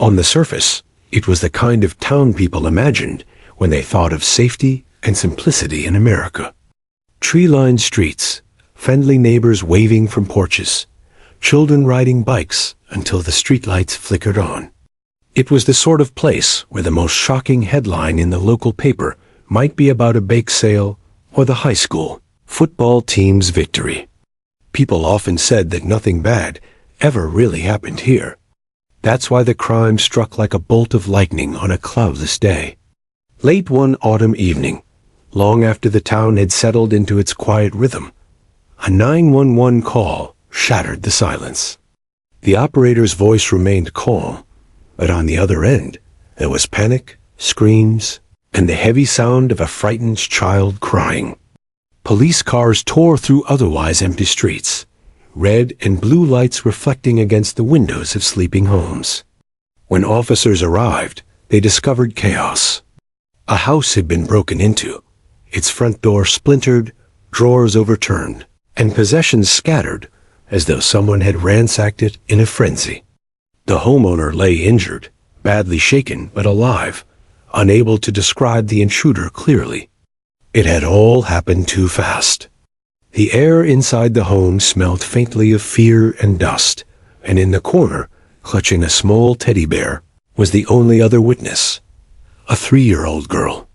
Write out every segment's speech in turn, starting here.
On the surface, it was the kind of town people imagined when they thought of safety and simplicity in America. Tree-lined streets, friendly neighbors waving from porches, children riding bikes until the streetlights flickered on. It was the sort of place where the most shocking headline in the local paper might be about a bake sale or the high school football team's victory. People often said that nothing bad ever really happened here. That's why the crime struck like a bolt of lightning on a cloudless day. Late one autumn evening, long after the town had settled into its quiet rhythm, a 911 call shattered the silence. The operator's voice remained calm, but on the other end, there was panic, screams, and the heavy sound of a frightened child crying. Police cars tore through otherwise empty streets, red and blue lights reflecting against the windows of sleeping homes. When officers arrived, they discovered chaos. A house had been broken into, its front door splintered, drawers overturned, and possessions scattered as though someone had ransacked it in a frenzy. The homeowner lay injured, badly shaken but alive, unable to describe the intruder clearly. It had all happened too fast. The air inside the home smelled faintly of fear and dust, and in the corner, clutching a small teddy bear, was the only other witness, a 3-year-old girl.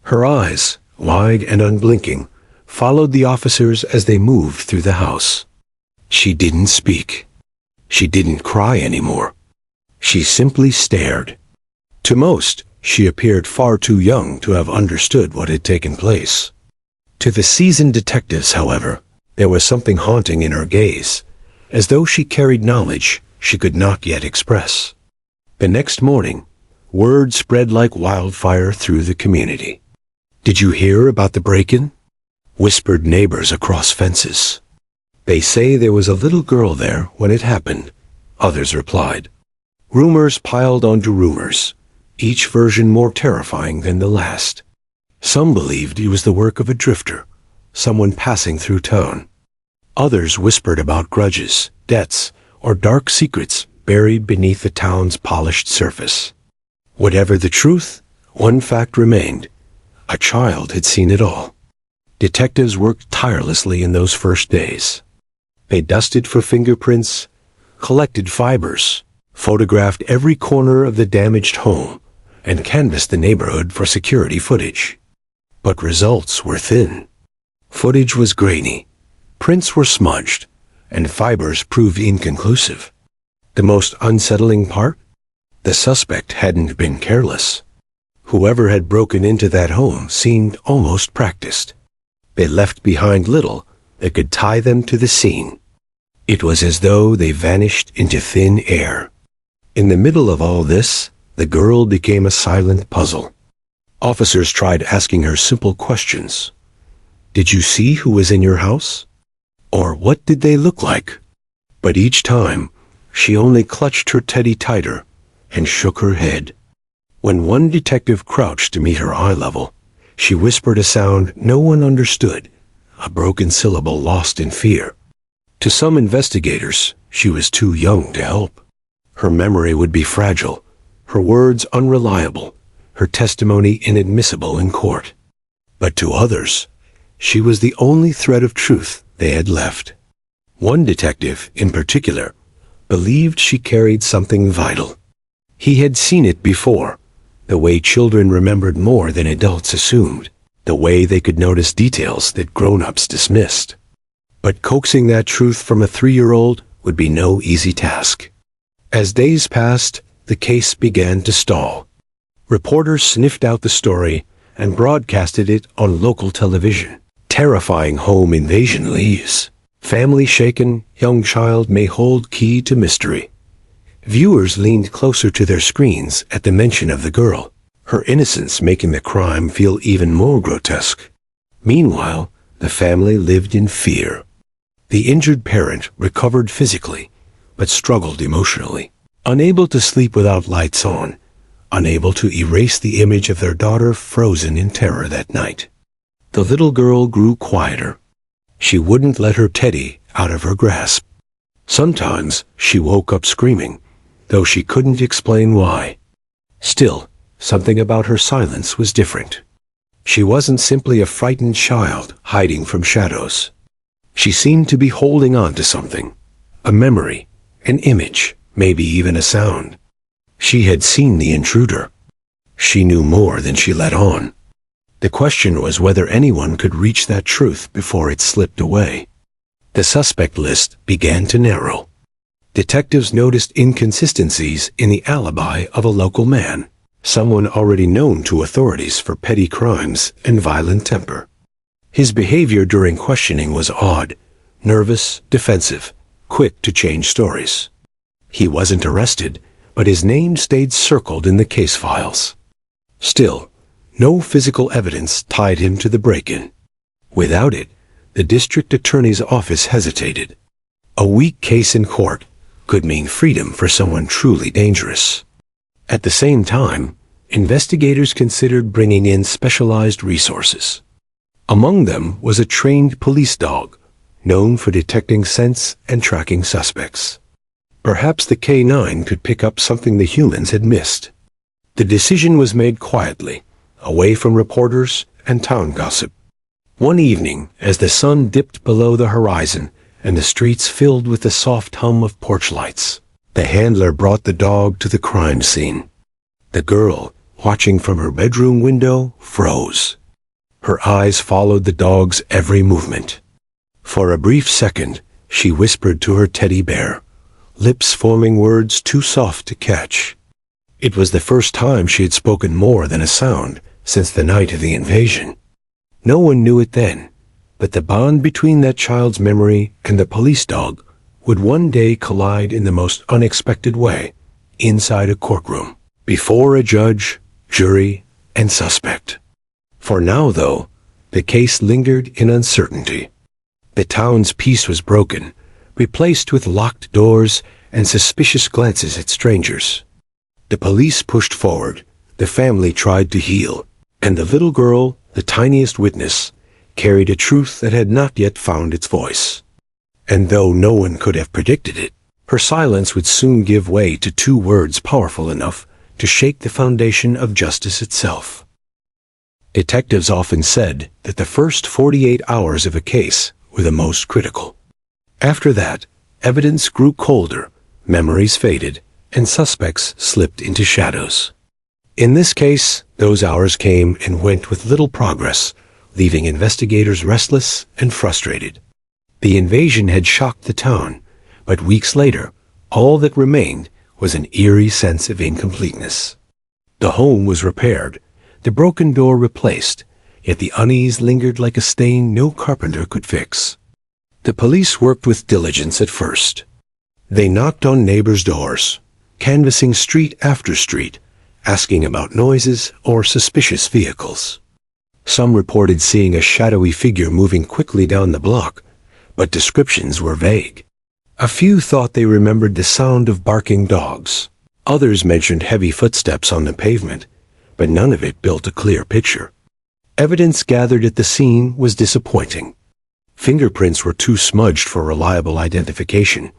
Her eyes, wide and unblinking, followed the officers as they moved through the house. She didn't speak. She didn't cry anymore. She simply stared. To most, she appeared far too young to have understood what had taken place. To the seasoned detectives, however, there was something haunting in her gaze, as though she carried knowledge she could not yet express. The next morning, word spread like wildfire through the community. "Did you hear about the break-in?" whispered neighbors across fences. "They say there was a little girl there when it happened," others replied. Rumors piled onto rumors, each version more terrifying than the last. Some believed it was the work of a drifter, someone passing through town. Others whispered about grudges, debts, or dark secrets buried beneath the town's polished surface. Whatever the truth, one fact remained: a child had seen it all. Detectives worked tirelessly in those first days. They dusted for fingerprints, collected fibers, photographed every corner of the damaged home, and canvassed the neighborhood for security footage. But results were thin. Footage was grainy, prints were smudged, and fibers proved inconclusive. The most unsettling part? The suspect hadn't been careless. Whoever had broken into that home seemed almost practiced. They left behind little that could tie them to the scene. It was as though they vanished into thin air. In the middle of all this, the girl became a silent puzzle. Officers tried asking her simple questions. "Did you see who was in your house?" Or "What did they look like?" But each time, she only clutched her teddy tighter and shook her head. When one detective crouched to meet her eye level, she whispered a sound no one understood, a broken syllable lost in fear. To some investigators, she was too young to help. Her memory would be fragile, her words unreliable, her testimony inadmissible in court. But to others, she was the only thread of truth they had left. One detective, in particular, believed she carried something vital. He had seen it before, the way children remembered more than adults assumed, the way they could notice details that grown-ups dismissed. But coaxing that truth from a 3-year-old would be no easy task. As days passed, the case began to stall. Reporters sniffed out the story and broadcasted it on local television. Terrifying home invasion leads. Family shaken, young child may hold key to mystery. Viewers leaned closer to their screens at the mention of the girl, her innocence making the crime feel even more grotesque. Meanwhile, the family lived in fear. The injured parent recovered physically, but struggled emotionally, unable to sleep without lights on, unable to erase the image of their daughter frozen in terror that night. The little girl grew quieter. She wouldn't let her teddy out of her grasp. Sometimes she woke up screaming, though she couldn't explain why. Still, something about her silence was different. She wasn't simply a frightened child hiding from shadows. She seemed to be holding on to something, a memory, an image, maybe even a sound. She had seen the intruder. She knew more than she let on. The question was whether anyone could reach that truth before it slipped away. The suspect list began to narrow. Detectives noticed inconsistencies in the alibi of a local man, someone already known to authorities for petty crimes and violent temper. His behavior during questioning was odd, nervous, defensive, quick to change stories. He wasn't arrested, but his name stayed circled in the case files. Still, no physical evidence tied him to the break-in. Without it, the district attorney's office hesitated. A weak case in court could mean freedom for someone truly dangerous. At the same time, investigators considered bringing in specialized resources. Among them was a trained police dog, known for detecting scents and tracking suspects. Perhaps the K9 could pick up something the humans had missed. The decision was made quietly, away from reporters and town gossip. One evening, as the sun dipped below the horizon and the streets filled with the soft hum of porch lights, the handler brought the dog to the crime scene. The girl, watching from her bedroom window, froze. Her eyes followed the dog's every movement. For a brief second, she whispered to her teddy bear, lips forming words too soft to catch. It was the first time she had spoken more than a sound since the night of the invasion. No one knew it then, but the bond between that child's memory and the police dog would one day collide in the most unexpected way, inside a courtroom, before a judge, jury, and suspect. For now, though, the case lingered in uncertainty. The town's peace was broken, replaced with locked doors and suspicious glances at strangers. The police pushed forward, the family tried to heal, and the little girl, the tiniest witness, carried a truth that had not yet found its voice. And though no one could have predicted it, her silence would soon give way to two words powerful enough to shake the foundation of justice itself. Detectives often said that the first 48 hours of a case were the most critical. After that, evidence grew colder, memories faded, and suspects slipped into shadows. In this case, those hours came and went with little progress, leaving investigators restless and frustrated. The invasion had shocked the town, but weeks later, all that remained was an eerie sense of incompleteness. The home was repaired, the broken door replaced, yet the unease lingered like a stain no carpenter could fix. The police worked with diligence at first. They knocked on neighbors' doors, canvassing street after street, asking about noises or suspicious vehicles. Some reported seeing a shadowy figure moving quickly down the block, but descriptions were vague. A few thought they remembered the sound of barking dogs. Others mentioned heavy footsteps on the pavement, but none of it built a clear picture. Evidence gathered at the scene was disappointing. Fingerprints were too smudged for reliable identification,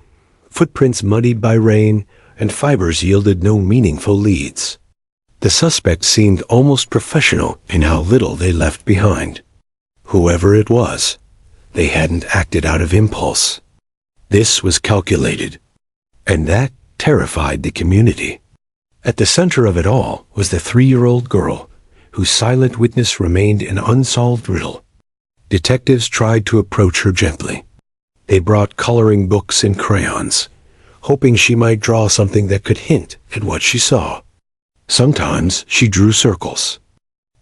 footprints muddied by rain, and fibers yielded no meaningful leads. The suspect seemed almost professional in how little they left behind. Whoever it was, they hadn't acted out of impulse. This was calculated, and that terrified the community. At the center of it all was the 3-year-old girl, whose silent witness remained an unsolved riddle. Detectives tried to approach her gently. They brought coloring books and crayons, hoping she might draw something that could hint at what she saw. Sometimes she drew circles.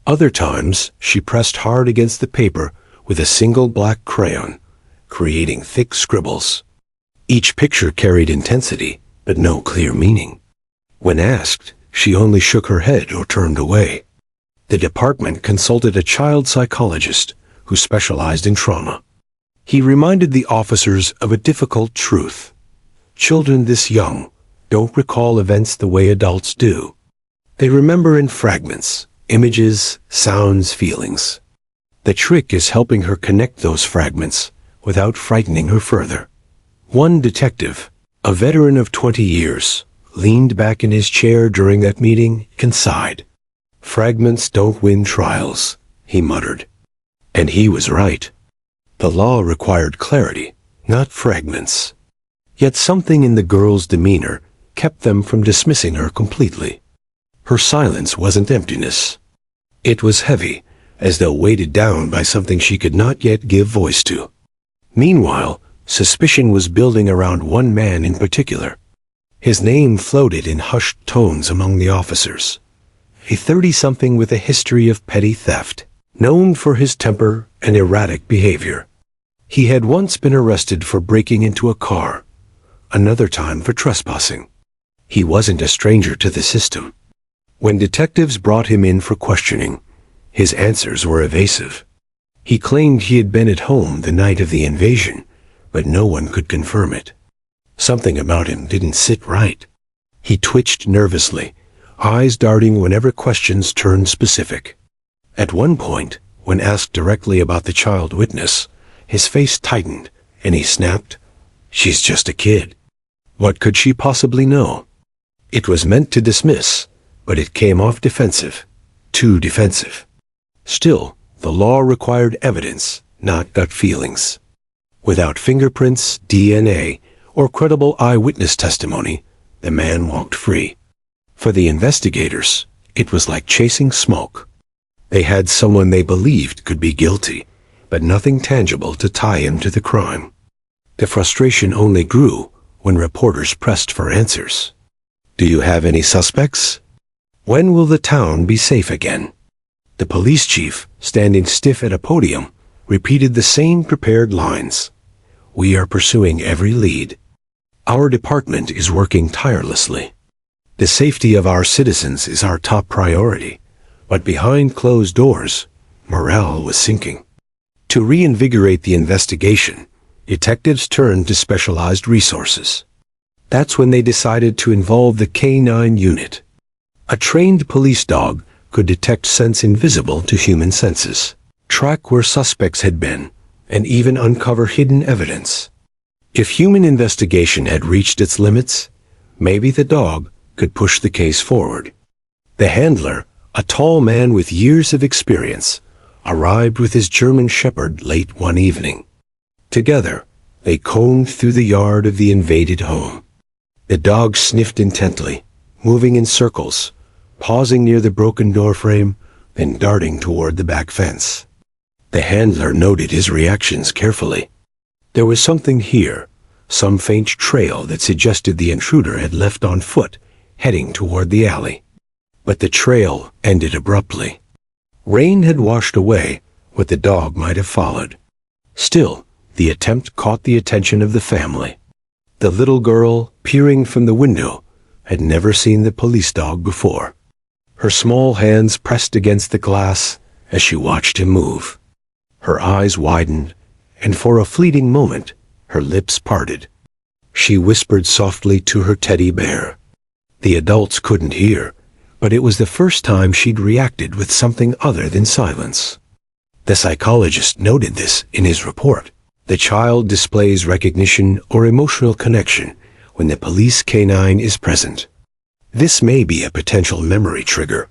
Other times she pressed hard against the paper with a single black crayon, creating thick scribbles. Each picture carried intensity, but no clear meaning. When asked, she only shook her head or turned away. The department consulted a child psychologist who specialized in trauma. He reminded the officers of a difficult truth. Children this young don't recall events the way adults do. They remember in fragments, images, sounds, feelings. The trick is helping her connect those fragments without frightening her further. One detective, a veteran of 20 years, leaned back in his chair during that meeting and sighed. "Fragments don't win trials," he muttered. And he was right. The law required clarity, not fragments. Yet something in the girl's demeanor kept them from dismissing her completely. Her silence wasn't emptiness. It was heavy, as though weighted down by something she could not yet give voice to. Meanwhile, suspicion was building around one man in particular. His name floated in hushed tones among the officers. A 30-something with a history of petty theft, known for his temper and erratic behavior. He had once been arrested for breaking into a car, another time for trespassing. He wasn't a stranger to the system. When detectives brought him in for questioning, his answers were evasive. He claimed he had been at home the night of the invasion, but no one could confirm it. Something about him didn't sit right. He twitched nervously, eyes darting whenever questions turned specific. At one point, when asked directly about the child witness, his face tightened, and he snapped, "She's just a kid. What could she possibly know?" It was meant to dismiss, but it came off defensive. Too defensive. Still, the law required evidence, not gut feelings. Without fingerprints, DNA, or credible eyewitness testimony, the man walked free. For the investigators, it was like chasing smoke. They had someone they believed could be guilty, but nothing tangible to tie him to the crime. The frustration only grew when reporters pressed for answers. "Do you have any suspects? When will the town be safe again?" The police chief, standing stiff at a podium, repeated the same prepared lines. "We are pursuing every lead. Our department is working tirelessly. The safety of our citizens is our top priority." But behind closed doors, morale was sinking. To reinvigorate the investigation, detectives turned to specialized resources. That's when they decided to involve the K9 unit. A trained police dog could detect scents invisible to human senses, track where suspects had been, and even uncover hidden evidence. If human investigation had reached its limits, maybe the dog could push the case forward. The handler, a tall man with years of experience, arrived with his German shepherd late one evening. Together, they combed through the yard of the invaded home. The dog sniffed intently, moving in circles, pausing near the broken doorframe, then darting toward the back fence. The handler noted his reactions carefully. There was something here, some faint trail that suggested the intruder had left on foot, heading toward the alley. But the trail ended abruptly. Rain had washed away what the dog might have followed. Still, the attempt caught the attention of the family. The little girl, peering from the window, had never seen the police dog before. Her small hands pressed against the glass as she watched him move. Her eyes widened, and for a fleeting moment, her lips parted. She whispered softly to her teddy bear. The adults couldn't hear, but it was the first time she'd reacted with something other than silence. The psychologist noted this in his report. The child displays recognition or emotional connection when the police canine is present. This may be a potential memory trigger.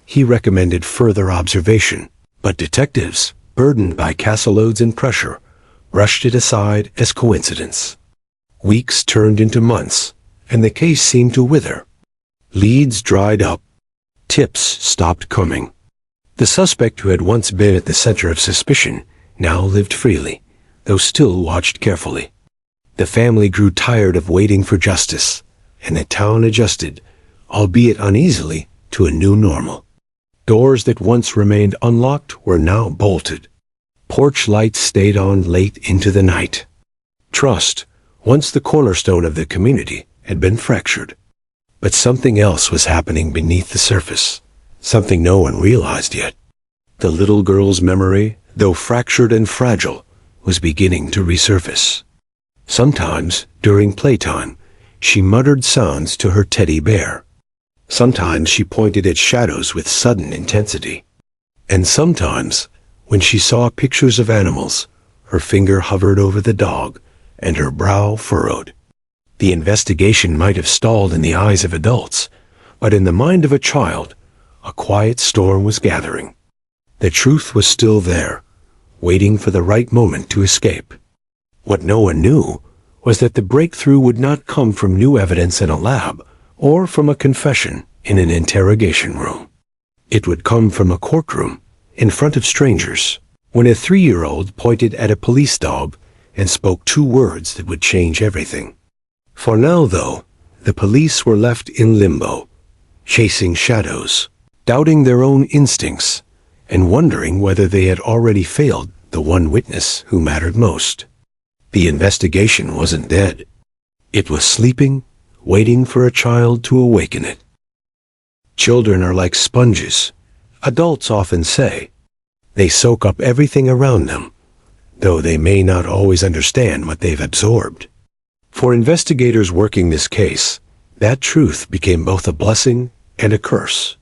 He recommended further observation, but detectives, burdened by caseloads and pressure, brushed it aside as coincidence. Weeks turned into months, and the case seemed to wither. Leads dried up. Tips stopped coming. The suspect who had once been at the center of suspicion now lived freely, though still watched carefully. The family grew tired of waiting for justice, and the town adjusted, albeit uneasily, to a new normal. Doors that once remained unlocked were now bolted. Porch lights stayed on late into the night. Trust, once the cornerstone of the community, had been fractured. But something else was happening beneath the surface, something no one realized yet. The little girl's memory, though fractured and fragile, was beginning to resurface. Sometimes, during playtime, she muttered sounds to her teddy bear. Sometimes she pointed at shadows with sudden intensity. And sometimes, when she saw pictures of animals, her finger hovered over the dog, and her brow furrowed. The investigation might have stalled in the eyes of adults, but in the mind of a child, a quiet storm was gathering. The truth was still there, waiting for the right moment to escape. What no one knew was that the breakthrough would not come from new evidence in a lab or from a confession in an interrogation room. It would come from a courtroom in front of strangers, when a 3-year-old pointed at a police dog and spoke 2 words that would change everything. For now, though, the police were left in limbo, chasing shadows, doubting their own instincts, and wondering whether they had already failed the one witness who mattered most. The investigation wasn't dead. It was sleeping, waiting for a child to awaken it. Children are like sponges, adults often say. They soak up everything around them, though they may not always understand what they've absorbed. For investigators working this case, that truth became both a blessing and a curse.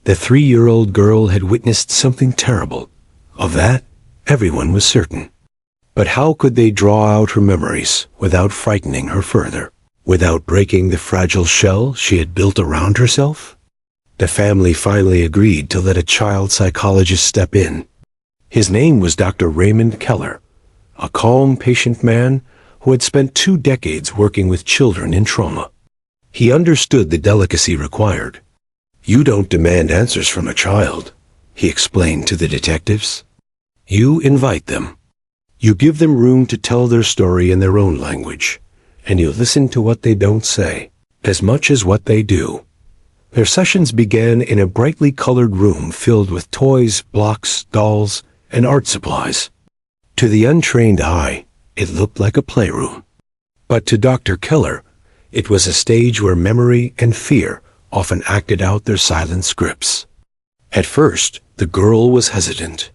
The 3-year-old girl had witnessed something terrible. Of that, everyone was certain. But how could they draw out her memories without frightening her further, without breaking the fragile shell she had built around herself? The family finally agreed to let a child psychologist step in. His name was Dr. Raymond Keller, a calm, patient man who had spent 2 decades working with children in trauma. He understood the delicacy required. "You don't demand answers from a child," he explained to the detectives. "You invite them. You give them room to tell their story in their own language, and you listen to what they don't say, as much as what they do." Their sessions began in a brightly colored room filled with toys, blocks, dolls, and art supplies. To the untrained eye, it looked like a playroom. But to Dr. Keller, it was a stage where memory and fear often acted out their silent scripts. At first, the girl was hesitant.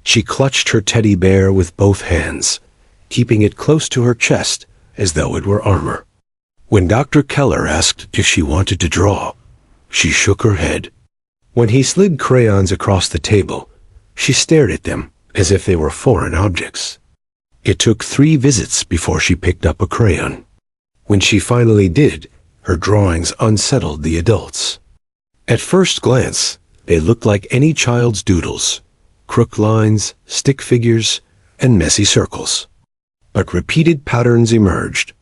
She clutched her teddy bear with both hands, keeping it close to her chest as though it were armor. When Dr. Keller asked if she wanted to draw, she shook her head. When he slid crayons across the table, she stared at them as if they were foreign objects. It took 3 visits before she picked up a crayon. When she finally did, her drawings unsettled the adults. At first glance, they looked like any child's doodles: crook lines, stick figures, and messy circles. But repeated patterns emerged.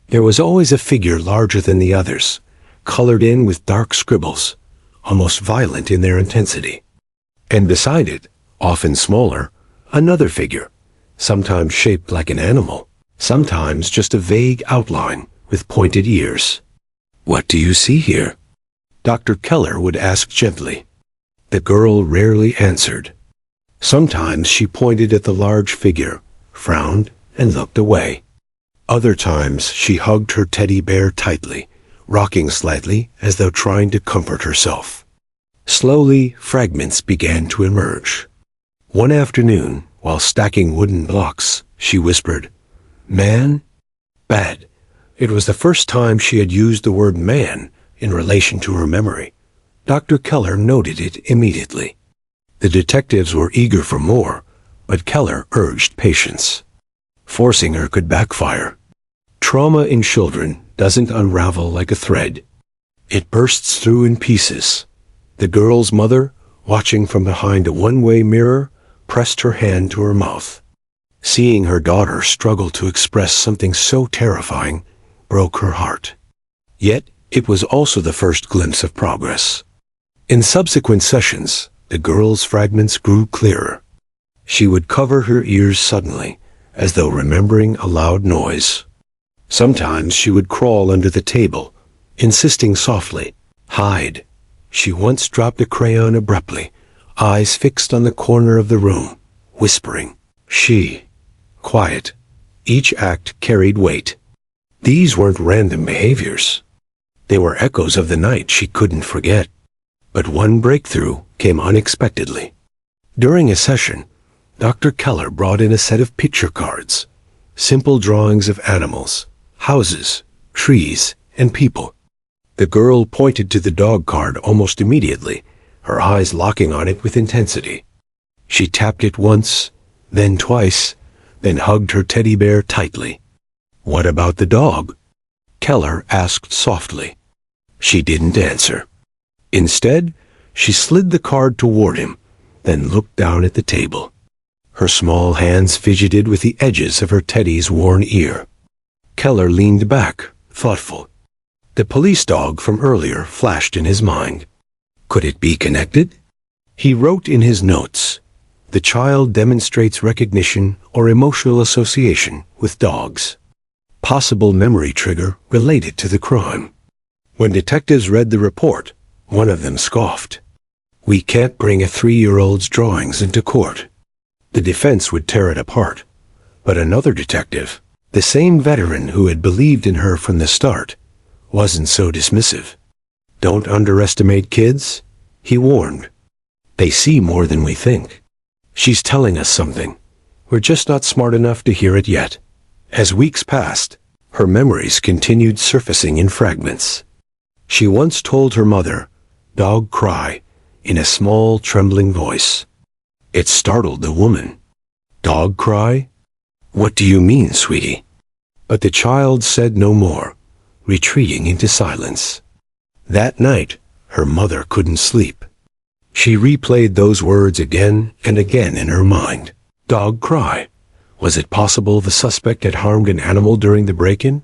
There was always a figure larger than the others, colored in with dark scribbles, almost violent in their intensity. And beside it, often smaller, another figure, sometimes shaped like an animal, sometimes just a vague outline with pointed ears. "What do you see here?" Dr. Keller would ask gently. The girl rarely answered. Sometimes she pointed at the large figure, frowned, and looked away. Other times she hugged her teddy bear tightly, rocking slightly as though trying to comfort herself. Slowly, fragments began to emerge. One afternoon, while stacking wooden blocks, she whispered, "Man? Bad." It was the first time she had used the word man in relation to her memory. Dr. Keller noted it immediately. The detectives were eager for more, but Keller urged patience. Forcing her could backfire. Trauma in children doesn't unravel like a thread. It bursts through in pieces. The girl's mother, watching from behind a one-way mirror, pressed her hand to her mouth. Seeing her daughter struggle to express something so terrifying broke her heart. Yet, it was also the first glimpse of progress. In subsequent sessions, the girl's fragments grew clearer. She would cover her ears suddenly, as though remembering a loud noise. Sometimes she would crawl under the table, insisting softly, "Hide." She once dropped a crayon abruptly, eyes fixed on the corner of the room, whispering, "She." Quiet. Each act carried weight. These weren't random behaviors. They were echoes of the night she couldn't forget. But one breakthrough came unexpectedly. During a session, Dr. Keller brought in a set of picture cards, simple drawings of animals, houses, trees, and people. The girl pointed to the dog card almost immediately, her eyes locking on it with intensity. She tapped it once, then twice, then hugged her teddy bear tightly. "What about the dog?" Keller asked softly. She didn't answer. Instead, she slid the card toward him, then looked down at the table. Her small hands fidgeted with the edges of her teddy's worn ear. Keller leaned back, thoughtful. The police dog from earlier flashed in his mind. Could it be connected? He wrote in his notes, "The child demonstrates recognition or emotional association with dogs." Possible memory trigger related to the crime. When detectives read the report, one of them scoffed. "We can't bring a 3-year-old's drawings into court." The defense would tear it apart. But another detective, the same veteran who had believed in her from the start, wasn't so dismissive. "Don't underestimate kids," he warned. "They see more than we think. She's telling us something. We're just not smart enough to hear it yet." As weeks passed, her memories continued surfacing in fragments. She once told her mother, "Dog cry," in a small, trembling voice. It startled the woman. "Dog cry? What do you mean, sweetie?" But the child said no more, retreating into silence. That night, her mother couldn't sleep. She replayed those words again and again in her mind. Dog cry. Was it possible the suspect had harmed an animal during the break-in?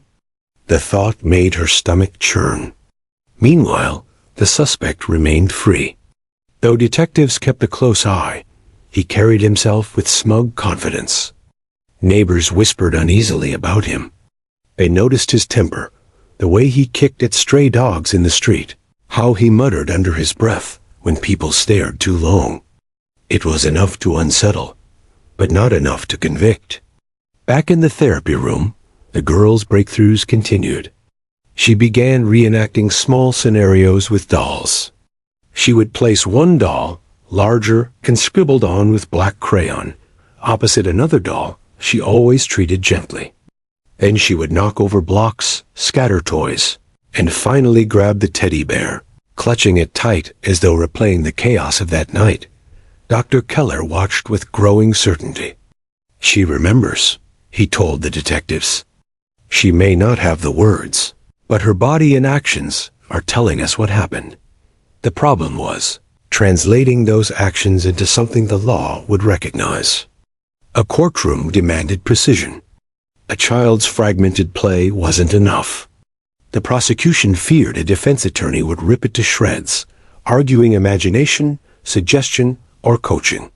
The thought made her stomach churn. Meanwhile, the suspect remained free. Though detectives kept a close eye, he carried himself with smug confidence. Neighbors whispered uneasily about him. They noticed his temper, the way he kicked at stray dogs in the street, how he muttered under his breath when people stared too long. It was enough to unsettle, but not enough to convict. Back in the therapy room, the girl's breakthroughs continued. She began reenacting small scenarios with dolls. She would place one doll, larger and scribbled on with black crayon, opposite another doll she always treated gently. Then she would knock over blocks, scatter toys, and finally grab the teddy bear, clutching it tight as though replaying the chaos of that night. Dr. Keller watched with growing certainty. "She remembers," he told the detectives. "She may not have the words, but her body and actions are telling us what happened." The problem was translating those actions into something the law would recognize. A courtroom demanded precision. A child's fragmented play wasn't enough. The prosecution feared a defense attorney would rip it to shreds, arguing imagination, suggestion, or coaching.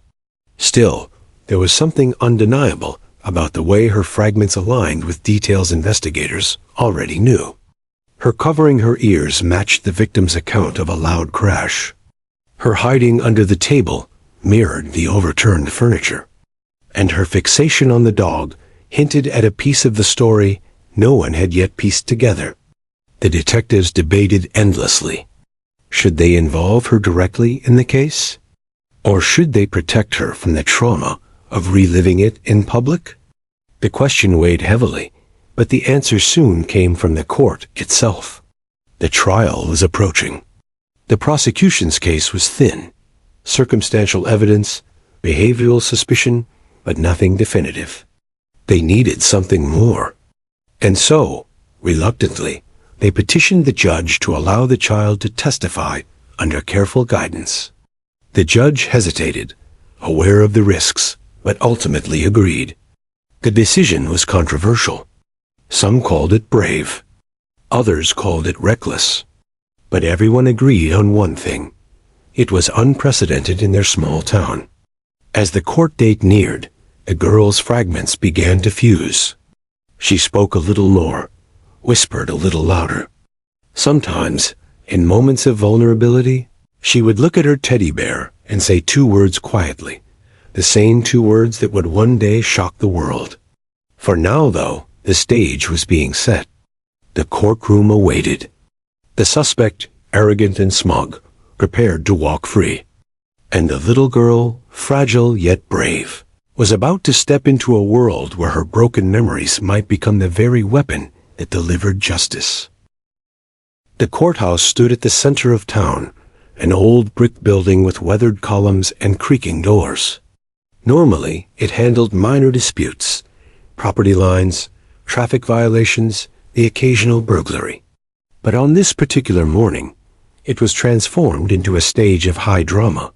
Still, there was something undeniable about the way her fragments aligned with details investigators already knew. Her covering her ears matched the victim's account of a loud crash. Her hiding under the table mirrored the overturned furniture. And her fixation on the dog hinted at a piece of the story no one had yet pieced together. The detectives debated endlessly. Should they involve her directly in the case? Or should they protect her from the trauma of reliving it in public? The question weighed heavily, but the answer soon came from the court itself. The trial was approaching. The prosecution's case was thin. Circumstantial evidence, behavioral suspicion, but nothing definitive. They needed something more. And so, reluctantly, they petitioned the judge to allow the child to testify under careful guidance. The judge hesitated, aware of the risks, but ultimately agreed. The decision was controversial. Some called it brave. Others called it reckless. But everyone agreed on one thing. It was unprecedented in their small town. As the court date neared, the girl's fragments began to fuse. She spoke a little more, whispered a little louder. Sometimes, in moments of vulnerability, she would look at her teddy bear and say 2 words quietly, the same 2 words that would one day shock the world. For now, though, the stage was being set. The courtroom awaited. The suspect, arrogant and smug, prepared to walk free. And the little girl, fragile yet brave, was about to step into a world where her broken memories might become the very weapon that delivered justice. The courthouse stood at the center of town, an old brick building with weathered columns and creaking doors. Normally, it handled minor disputes, property lines, traffic violations, the occasional burglary. But on this particular morning, it was transformed into a stage of high drama.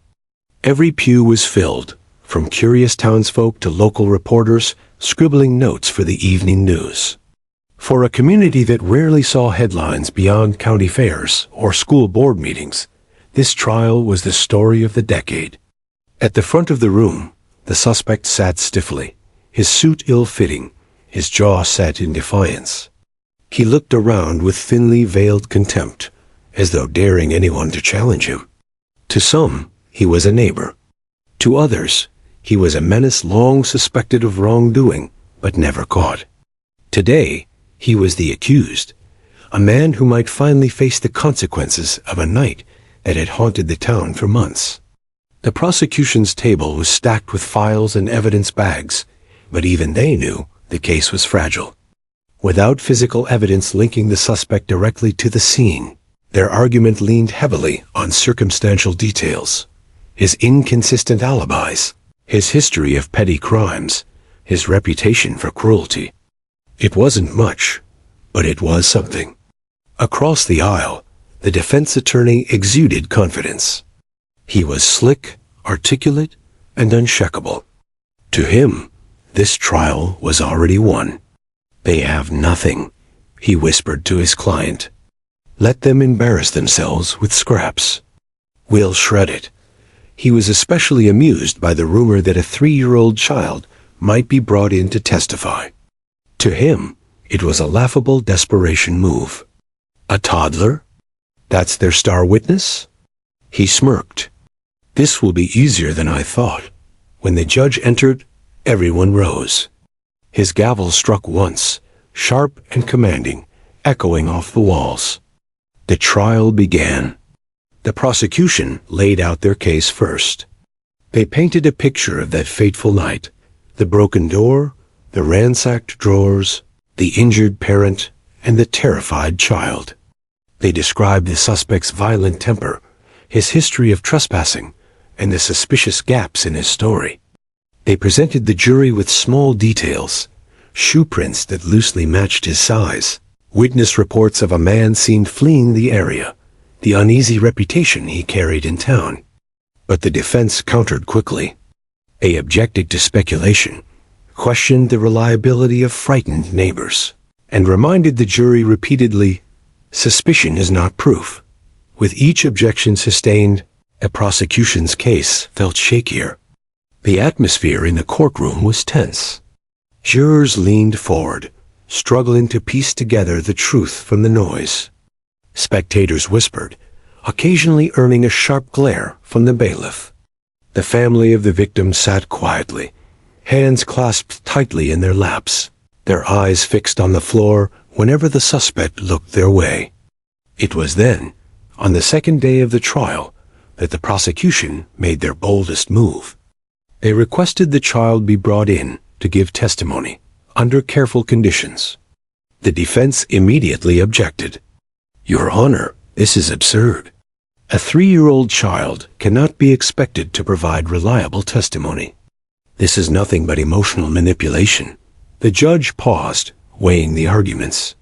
Every pew was filled, from curious townsfolk to local reporters scribbling notes for the evening news. For a community that rarely saw headlines beyond county fairs or school board meetings, this trial was the story of the decade. At the front of the room, the suspect sat stiffly, his suit ill-fitting, his jaw set in defiance. He looked around with thinly veiled contempt, as though daring anyone to challenge him. To some, he was a neighbor. To others, he was a menace long suspected of wrongdoing, but never caught. Today, he was the accused, a man who might finally face the consequences of a night that had haunted the town for months. The prosecution's table was stacked with files and evidence bags, but even they knew the case was fragile. Without physical evidence linking the suspect directly to the scene, their argument leaned heavily on circumstantial details. His inconsistent alibis, his history of petty crimes, his reputation for cruelty. It wasn't much, but it was something. Across the aisle, the defense attorney exuded confidence. He was slick, articulate, and unshakable. To him, this trial was already won. "They have nothing," he whispered to his client. "Let them embarrass themselves with scraps. We'll shred it." He was especially amused by the rumor that a 3-year-old child might be brought in to testify. To him, it was a laughable desperation move. A toddler? That's their star witness? He smirked. "This will be easier than I thought." When the judge entered, everyone rose. His gavel struck once, sharp and commanding, echoing off the walls. The trial began. The prosecution laid out their case first. They painted a picture of that fateful night: the broken door, the ransacked drawers, the injured parent, and the terrified child. They described the suspect's violent temper, his history of trespassing, and the suspicious gaps in his story. They presented the jury with small details: shoe prints that loosely matched his size, witness reports of a man seen fleeing the area, the uneasy reputation he carried in town. But the defense countered quickly. They objected to speculation, questioned the reliability of frightened neighbors, and reminded the jury repeatedly, suspicion is not proof. With each objection sustained, a prosecution's case felt shakier. The atmosphere in the courtroom was tense. Jurors leaned forward, struggling to piece together the truth from the noise. Spectators whispered, occasionally earning a sharp glare from the bailiff. The family of the victim sat quietly, hands clasped tightly in their laps, their eyes fixed on the floor whenever the suspect looked their way. It was then, on the second day of the trial, that the prosecution made their boldest move. They requested the child be brought in to give testimony, under careful conditions. The defense immediately objected. "Your Honor, this is absurd. A 3-year-old child cannot be expected to provide reliable testimony. This is nothing but emotional manipulation." The judge paused, weighing the arguments.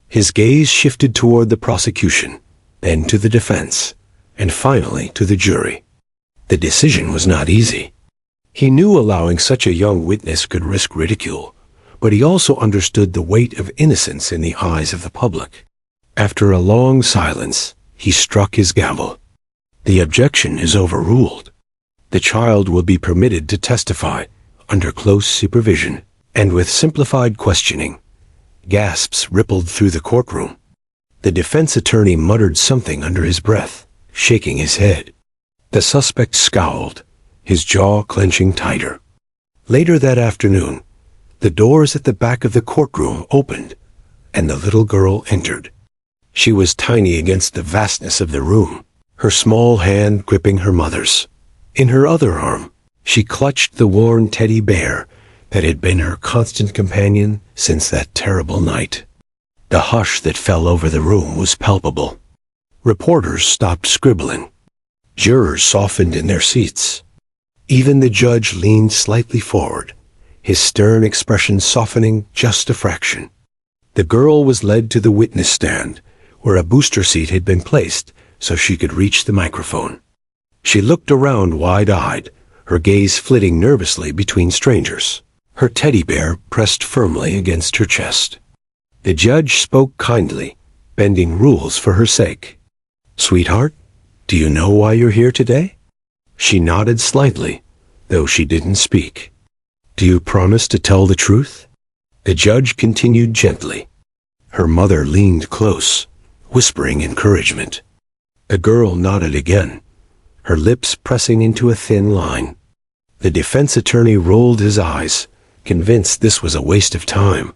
His gaze shifted toward the prosecution, then to the defense, and finally to the jury. The decision was not easy. He knew allowing such a young witness could risk ridicule, but he also understood the weight of innocence in the eyes of the public. After a long silence, he struck his gavel. "The objection is overruled. The child will be permitted to testify under close supervision." And with simplified questioning, gasps rippled through the courtroom. The defense attorney muttered something under his breath, shaking his head. The suspect scowled, his jaw clenching tighter. Later that afternoon, the doors at the back of the courtroom opened, and the little girl entered. She was tiny against the vastness of the room, her small hand gripping her mother's. In her other arm, she clutched the worn teddy bear that had been her constant companion since that terrible night. The hush that fell over the room was palpable. Reporters stopped scribbling. Jurors softened in their seats. Even the judge leaned slightly forward, his stern expression softening just a fraction. The girl was led to the witness stand, where a booster seat had been placed so she could reach the microphone. She looked around wide-eyed, her gaze flitting nervously between strangers, her teddy bear pressed firmly against her chest. The judge spoke kindly, bending rules for her sake. "Sweetheart, do you know why you're here today?" She nodded slightly, though she didn't speak. "Do you promise to tell the truth?" The judge continued gently. Her mother leaned close, whispering encouragement. The girl nodded again, her lips pressing into a thin line. The defense attorney rolled his eyes, convinced this was a waste of time.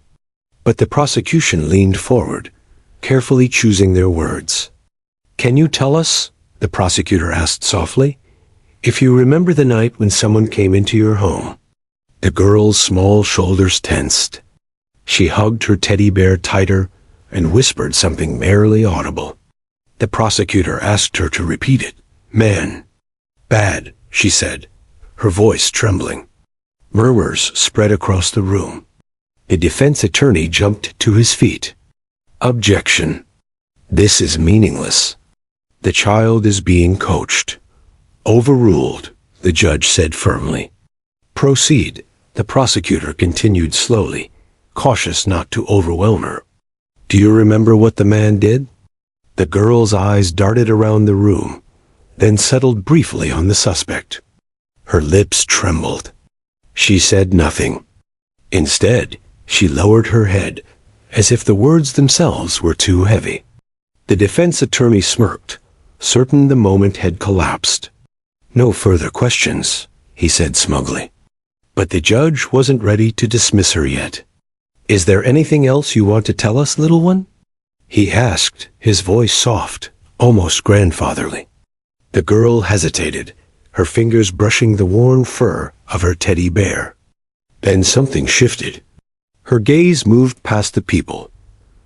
But the prosecution leaned forward, carefully choosing their words. "Can you tell us," the prosecutor asked softly, "if you remember the night when someone came into your home?" The girl's small shoulders tensed. She hugged her teddy bear tighter and whispered something barely audible. The prosecutor asked her to repeat it. "Man. Bad," she said, her voice trembling. Murmurs spread across the room. The defense attorney jumped to his feet. "Objection. This is meaningless. The child is being coached." "Overruled," the judge said firmly. "Proceed," the prosecutor continued slowly, cautious not to overwhelm her. "Do you remember what the man did?" The girl's eyes darted around the room, then settled briefly on the suspect. Her lips trembled. She said nothing. Instead, she lowered her head, as if the words themselves were too heavy. The defense attorney smirked, certain the moment had collapsed. "No further questions," he said smugly. But the judge wasn't ready to dismiss her yet. "Is there anything else you want to tell us, little one?" he asked, his voice soft, almost grandfatherly. The girl hesitated, her fingers brushing the worn fur of her teddy bear. Then something shifted. Her gaze moved past the people,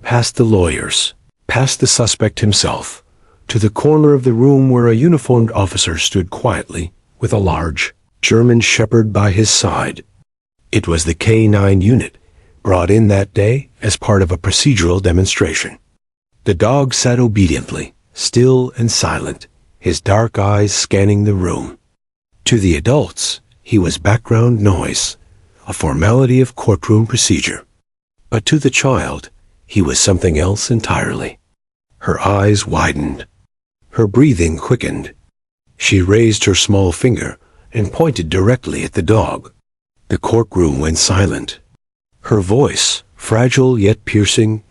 past the lawyers, past the suspect himself, to the corner of the room where a uniformed officer stood quietly, with a large German shepherd by his side. It was the K-9 unit, brought in that day as part of a procedural demonstration. The dog sat obediently, still and silent, his dark eyes scanning the room. To the adults, he was background noise, a formality of courtroom procedure. But to the child, he was something else entirely. Her eyes widened. Her breathing quickened. She raised her small finger and pointed directly at the dog. The courtroom went silent. Her voice, fragile yet piercing,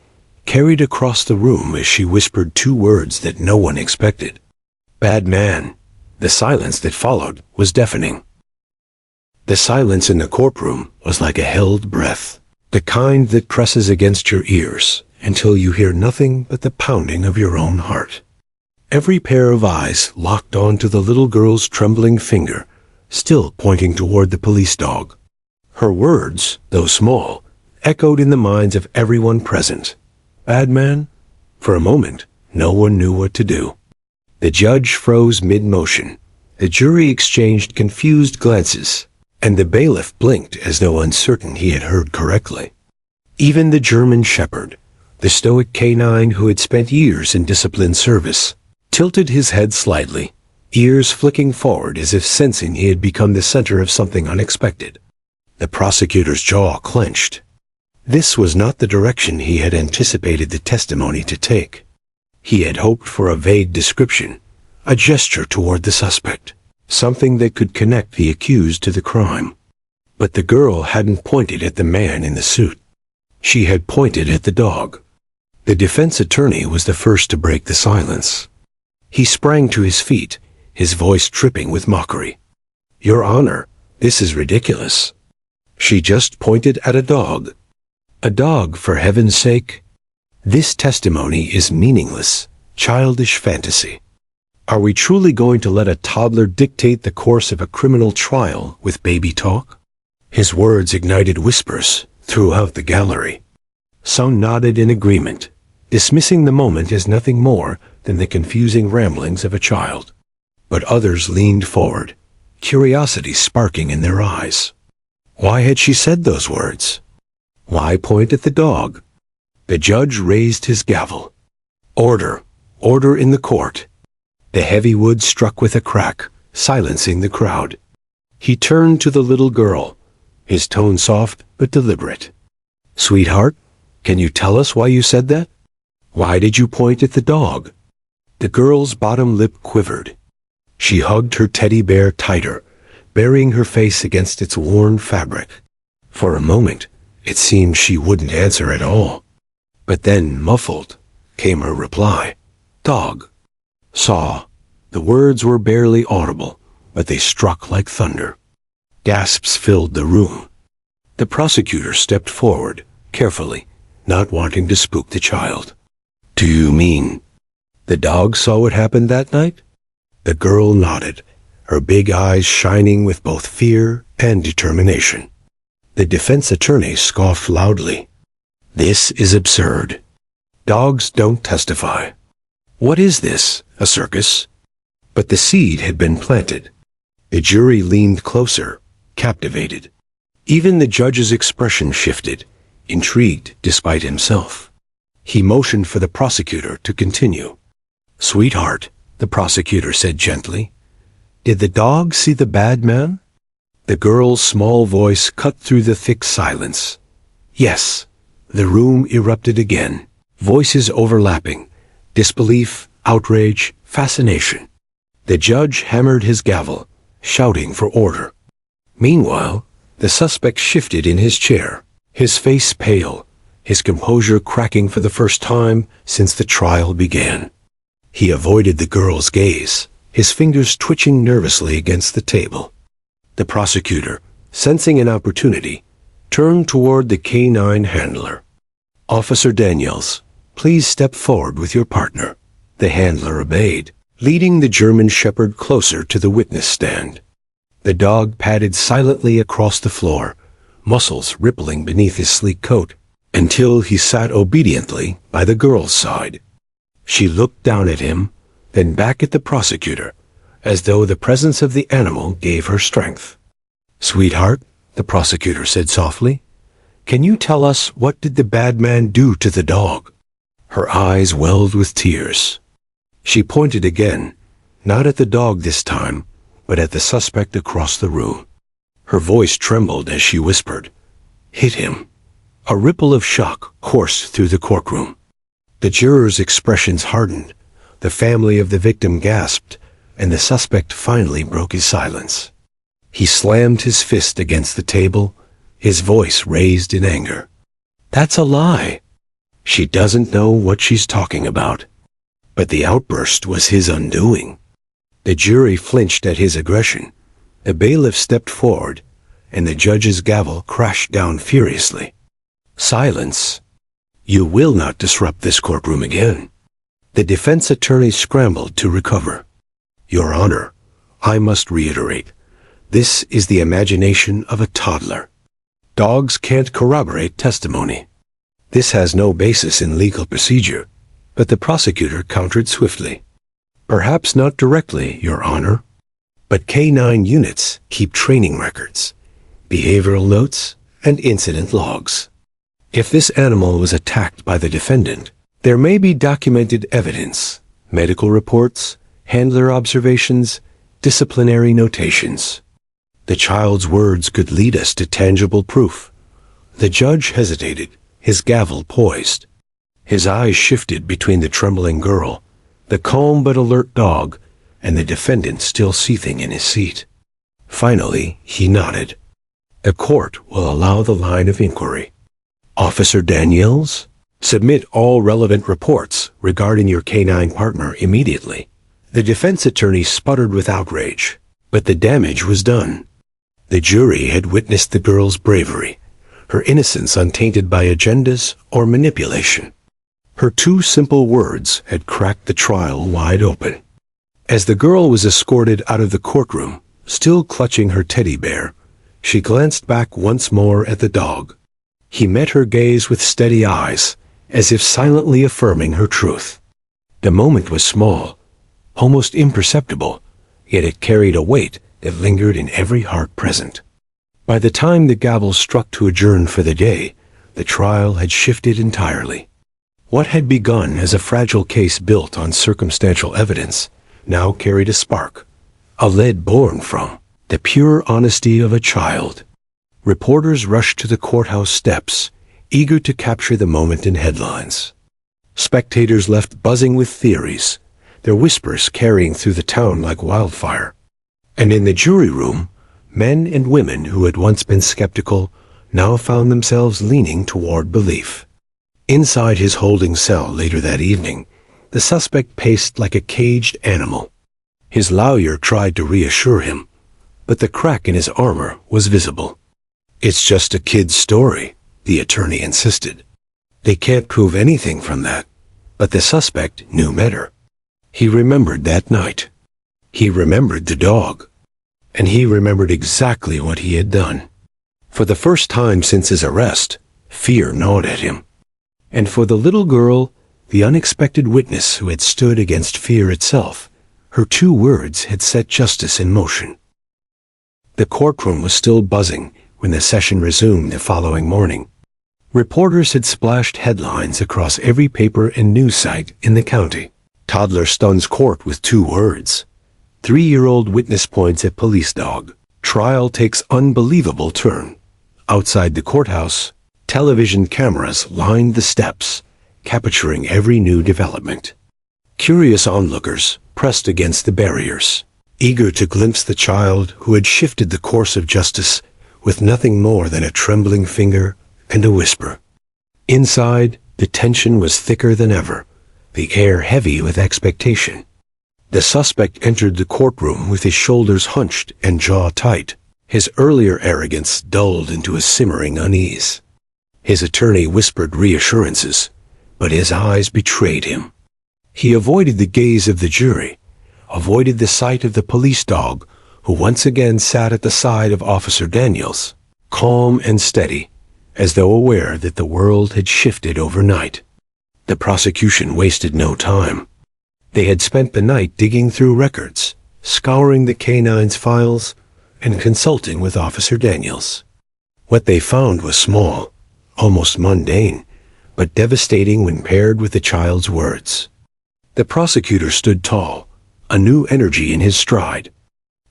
carried across the room as she whispered two words that no one expected. "Bad man." The silence that followed was deafening. The silence in the courtroom was like a held breath, the kind that presses against your ears until you hear nothing but the pounding of your own heart. Every pair of eyes locked onto the little girl's trembling finger, still pointing toward the police dog. Her words, though small, echoed in the minds of everyone present. "Bad man?" For a moment, no one knew what to do. The judge froze mid-motion. The jury exchanged confused glances, and the bailiff blinked as though uncertain he had heard correctly. Even the German shepherd, the stoic K-9 who had spent years in disciplined service, tilted his head slightly, ears flicking forward as if sensing he had become the center of something unexpected. The prosecutor's jaw clenched. This was not the direction he had anticipated the testimony to take. He had hoped for a vague description, a gesture toward the suspect, something that could connect the accused to the crime. But the girl hadn't pointed at the man in the suit. She had pointed at the dog. The defense attorney was the first to break the silence. He sprang to his feet, his voice tripping with mockery. "Your Honor, this is ridiculous. She just pointed at a dog." "A dog, for heaven's sake?" This testimony is meaningless, childish fantasy. Are we truly going to let a toddler dictate the course of a criminal trial with baby talk? His words ignited whispers throughout the gallery. Some nodded in agreement, dismissing the moment as nothing more than the confusing ramblings of a child. But others leaned forward, curiosity sparking in their eyes. Why had she said those words? Why point at the dog? The judge raised his gavel. Order! Order in the court! The heavy wood struck with a crack, silencing the crowd. He turned to the little girl, his tone soft but deliberate. Sweetheart, can you tell us why you said that? Why did you point at the dog? The girl's bottom lip quivered. She hugged her teddy bear tighter, burying her face against its worn fabric. For a moment, it seemed she wouldn't answer at all. But then, muffled, came her reply. Dog. Saw. The words were barely audible, but they struck like thunder. Gasps filled the room. The prosecutor stepped forward, carefully, not wanting to spook the child. Do you mean the dog saw what happened that night? The girl nodded, her big eyes shining with both fear and determination. The defense attorney scoffed loudly. This is absurd. Dogs don't testify. What is this, a circus? But the seed had been planted. The jury leaned closer, captivated. Even the judge's expression shifted, intrigued despite himself. He motioned for the prosecutor to continue. Sweetheart, the prosecutor said gently, did the dog see the bad man? The girl's small voice cut through the thick silence. Yes. The room erupted again, voices overlapping, disbelief, outrage, fascination. The judge hammered his gavel, shouting for order. Meanwhile, the suspect shifted in his chair, his face pale, his composure cracking for the first time since the trial began. He avoided the girl's gaze, his fingers twitching nervously against the table. The prosecutor, sensing an opportunity, turned toward the canine handler. Officer Daniels, please step forward with your partner. The handler obeyed, leading the German shepherd closer to the witness stand. The dog padded silently across the floor, muscles rippling beneath his sleek coat, until he sat obediently by the girl's side. She looked down at him, then back at the prosecutor, as though the presence of the animal gave her strength. Sweetheart, the prosecutor said softly, can you tell us what did the bad man do to the dog? Her eyes welled with tears. She pointed again, not at the dog this time, but at the suspect across the room. Her voice trembled as she whispered, hit him. A ripple of shock coursed through the courtroom. The jurors' expressions hardened, the family of the victim gasped, and the suspect finally broke his silence. He slammed his fist against the table, his voice raised in anger. That's a lie. She doesn't know what she's talking about. But the outburst was his undoing. The jury flinched at his aggression. The bailiff stepped forward, and the judge's gavel crashed down furiously. Silence. You will not disrupt this courtroom again. The defense attorney scrambled to recover. Your Honor, I must reiterate, this is the imagination of a toddler. Dogs can't corroborate testimony. This has no basis in legal procedure, but the prosecutor countered swiftly. Perhaps not directly, Your Honor, but K-9 units keep training records, behavioral notes, and incident logs. If this animal was attacked by the defendant, there may be documented evidence, medical reports, handler observations, disciplinary notations. The child's words could lead us to tangible proof. The judge hesitated, his gavel poised. His eyes shifted between the trembling girl, the calm but alert dog, and the defendant still seething in his seat. Finally, he nodded. The court will allow the line of inquiry. Officer Daniels, submit all relevant reports regarding your K-9 partner immediately. The defense attorney sputtered with outrage, but the damage was done. The jury had witnessed the girl's bravery, her innocence untainted by agendas or manipulation. Her two simple words had cracked the trial wide open. As the girl was escorted out of the courtroom, still clutching her teddy bear, she glanced back once more at the dog. He met her gaze with steady eyes, as if silently affirming her truth. The moment was small, almost imperceptible, yet it carried a weight that lingered in every heart present. By the time the gavel struck to adjourn for the day, the trial had shifted entirely. What had begun as a fragile case built on circumstantial evidence now carried a spark, a lead born from the pure honesty of a child. Reporters rushed to the courthouse steps, eager to capture the moment in headlines. Spectators left buzzing with theories, their whispers carrying through the town like wildfire. And in the jury room, men and women who had once been skeptical now found themselves leaning toward belief. Inside his holding cell later that evening, the suspect paced like a caged animal. His lawyer tried to reassure him, but the crack in his armor was visible. "It's just a kid's story," the attorney insisted. "They can't prove anything from that." But the suspect knew better. He remembered that night. He remembered the dog. And he remembered exactly what he had done. For the first time since his arrest, fear gnawed at him. And for the little girl, the unexpected witness who had stood against fear itself, her two words had set justice in motion. The courtroom was still buzzing when the session resumed the following morning. Reporters had splashed headlines across every paper and news site in the county. Toddler stuns court with two words. 3-year-old witness points at police dog. Trial takes unbelievable turn. Outside the courthouse, television cameras lined the steps, capturing every new development. Curious onlookers pressed against the barriers, eager to glimpse the child who had shifted the course of justice with nothing more than a trembling finger and a whisper. Inside, the tension was thicker than ever, the air heavy with expectation. The suspect entered the courtroom with his shoulders hunched and jaw tight, his earlier arrogance dulled into a simmering unease. His attorney whispered reassurances, but his eyes betrayed him. He avoided the gaze of the jury, avoided the sight of the police dog, who once again sat at the side of Officer Daniels, calm and steady, as though aware that the world had shifted overnight. The prosecution wasted no time. They had spent the night digging through records, scouring the K-9's files, and consulting with Officer Daniels. What they found was small, almost mundane, but devastating when paired with the child's words. The prosecutor stood tall, a new energy in his stride.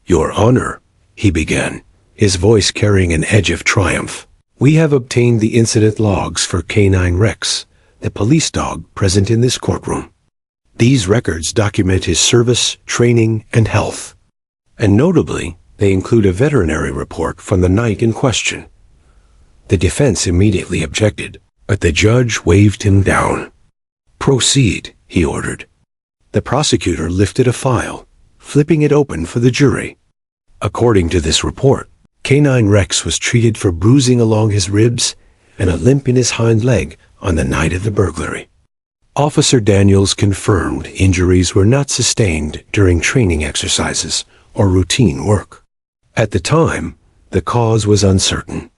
"Your Honor," he began, his voice carrying an edge of triumph, "we have obtained the incident logs for K9 Rex, the police dog present in this courtroom. These records document his service, training, and health. And notably, they include a veterinary report from the night in question." The defense immediately objected, but the judge waved him down. "Proceed," he ordered. The prosecutor lifted a file, flipping it open for the jury. According to this report, K9 Rex was treated for bruising along his ribs and a limp in his hind leg on the night of the burglary. Officer Daniels confirmed injuries were not sustained during training exercises or routine work. At the time, the cause was uncertain.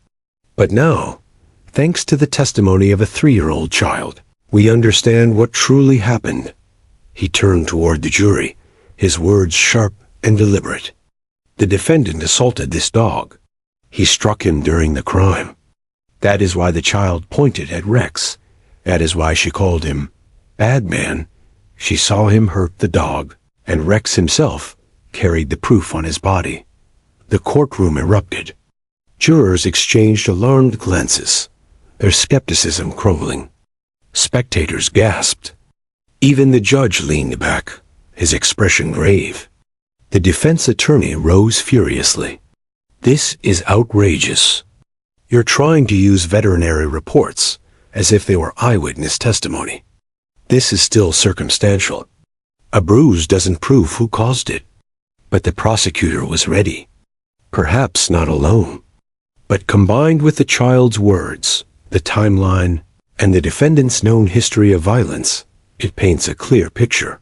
But now, thanks to the testimony of a 3-year-old child, we understand what truly happened. He turned toward the jury, his words sharp and deliberate. The defendant assaulted this dog. He struck him during the crime. That is why the child pointed at Rex. That is why she called him Bad Man. She saw him hurt the dog, and Rex himself carried the proof on his body. The courtroom erupted. Jurors exchanged alarmed glances, their skepticism crumbling. Spectators gasped. Even the judge leaned back, his expression grave. The defense attorney rose furiously. "This is outrageous. You're trying to use veterinary reports as if they were eyewitness testimony. This is still circumstantial. A bruise doesn't prove who caused it." But the prosecutor was ready. Perhaps not alone. But combined with the child's words, the timeline, and the defendant's known history of violence, it paints a clear picture.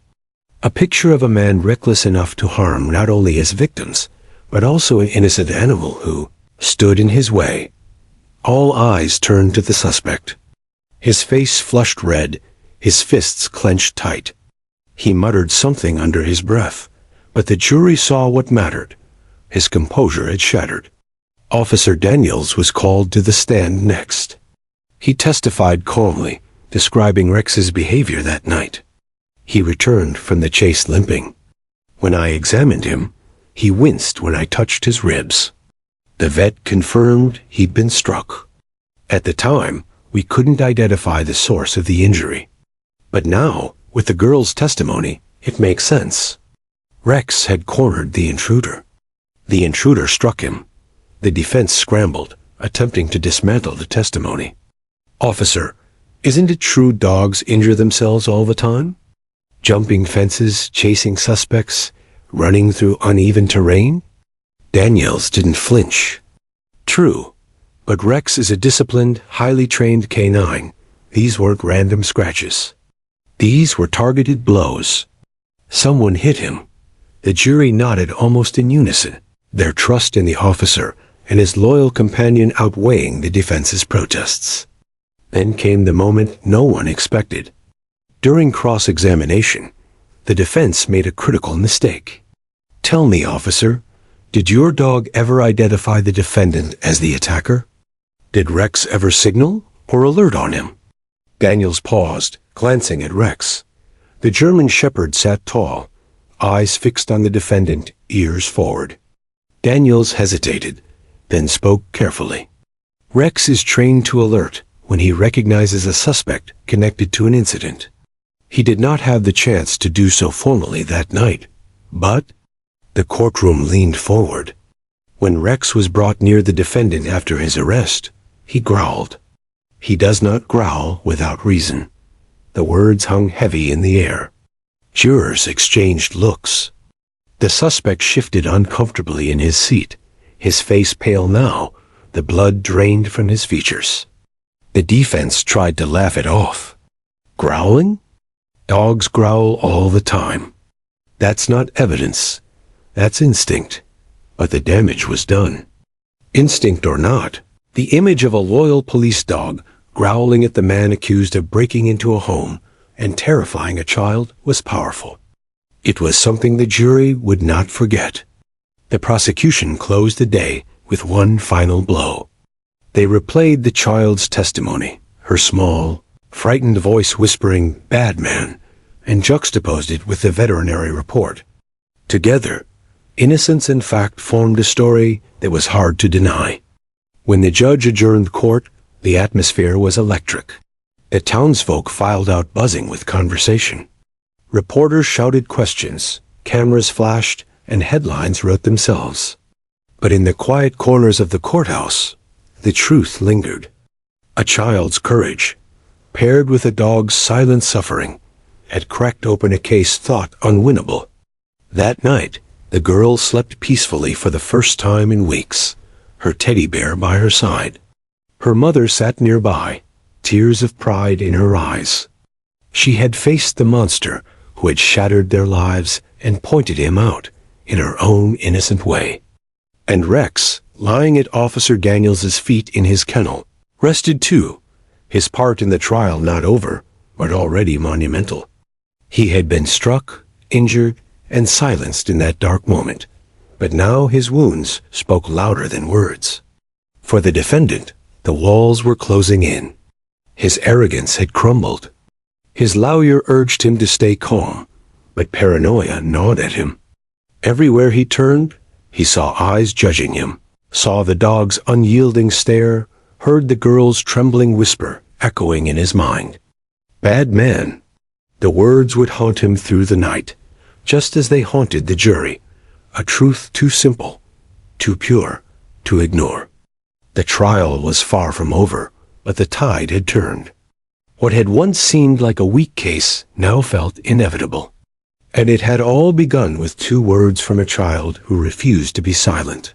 A picture of a man reckless enough to harm not only his victims, but also an innocent animal who stood in his way. All eyes turned to the suspect. His face flushed red, his fists clenched tight. He muttered something under his breath, but the jury saw what mattered. His composure had shattered. Officer Daniels was called to the stand next. He testified calmly, describing Rex's behavior that night. He returned from the chase limping. When I examined him, he winced when I touched his ribs. The vet confirmed he'd been struck. At the time, we couldn't identify the source of the injury. But now, with the girl's testimony, it makes sense. Rex had cornered the intruder. The intruder struck him. The defense scrambled, attempting to dismantle the testimony. "Officer, isn't it true dogs injure themselves all the time? Jumping fences, chasing suspects, running through uneven terrain?" Daniels didn't flinch. "True, but Rex is a disciplined, highly trained canine. These weren't random scratches. These were targeted blows. Someone hit him." The jury nodded almost in unison, their trust in the officer and his loyal companion outweighing the defense's protests. Then came the moment no one expected. During cross-examination, the defense made a critical mistake. "Tell me, officer, did your dog ever identify the defendant as the attacker? Did Rex ever signal or alert on him?" Daniels paused, glancing at Rex. The German shepherd sat tall, eyes fixed on the defendant, ears forward. Daniels hesitated, then spoke carefully. "Rex is trained to alert when he recognizes a suspect connected to an incident. He did not have the chance to do so formally that night, but—" The courtroom leaned forward. When Rex was brought near the defendant after his arrest, he growled. He does not growl without reason. The words hung heavy in the air. Jurors exchanged looks. The suspect shifted uncomfortably in his seat, his face pale now, the blood drained from his features. The defense tried to laugh it off. Growling? Dogs growl all the time. That's not evidence. That's instinct. But the damage was done. Instinct or not, the image of a loyal police dog growling at the man accused of breaking into a home and terrifying a child was powerful. It was something the jury would not forget. The prosecution closed the day with one final blow. They replayed the child's testimony, her small, frightened voice whispering, "Bad man," and juxtaposed it with the veterinary report. Together, innocence and fact formed a story that was hard to deny. When the judge adjourned court, the atmosphere was electric. The townsfolk filed out buzzing with conversation. Reporters shouted questions, cameras flashed, and headlines wrote themselves. But in the quiet corners of the courthouse, the truth lingered. A child's courage, paired with a dog's silent suffering, had cracked open a case thought unwinnable. That night, the girl slept peacefully for the first time in weeks, her teddy bear by her side. Her mother sat nearby, tears of pride in her eyes. She had faced the monster who had shattered their lives and pointed him out in her own innocent way. And Rex, lying at Officer Daniels's feet in his kennel, rested too, his part in the trial not over, but already monumental. He had been struck, injured, and silenced in that dark moment, but now his wounds spoke louder than words. For the defendant, the walls were closing in. His arrogance had crumbled. His lawyer urged him to stay calm, but paranoia gnawed at him. Everywhere he turned, he saw eyes judging him, saw the dog's unyielding stare, heard the girl's trembling whisper echoing in his mind. "Bad man." The words would haunt him through the night, just as they haunted the jury, a truth too simple, too pure, to ignore. The trial was far from over, but the tide had turned. What had once seemed like a weak case now felt inevitable. And it had all begun with 2 words from a child who refused to be silent.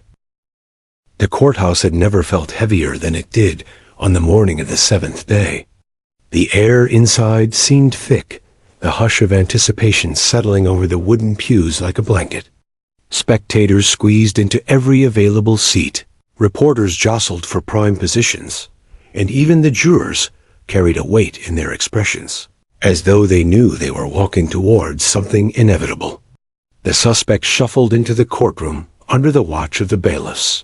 The courthouse had never felt heavier than it did on the morning of the 7th day. The air inside seemed thick, the hush of anticipation settling over the wooden pews like a blanket. Spectators squeezed into every available seat. Reporters jostled for prime positions, and even the jurors carried a weight in their expressions, as though they knew they were walking towards something inevitable. The suspect shuffled into the courtroom under the watch of the bailiffs.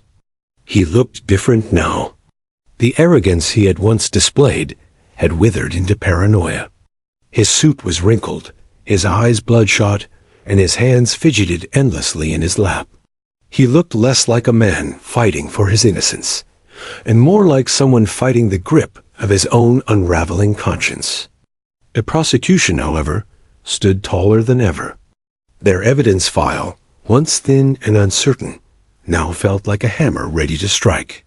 He looked different now. The arrogance he had once displayed had withered into paranoia. His suit was wrinkled, his eyes bloodshot, and his hands fidgeted endlessly in his lap. He looked less like a man fighting for his innocence, and more like someone fighting the grip of his own unraveling conscience. The prosecution, however, stood taller than ever. Their evidence file, once thin and uncertain, now felt like a hammer ready to strike.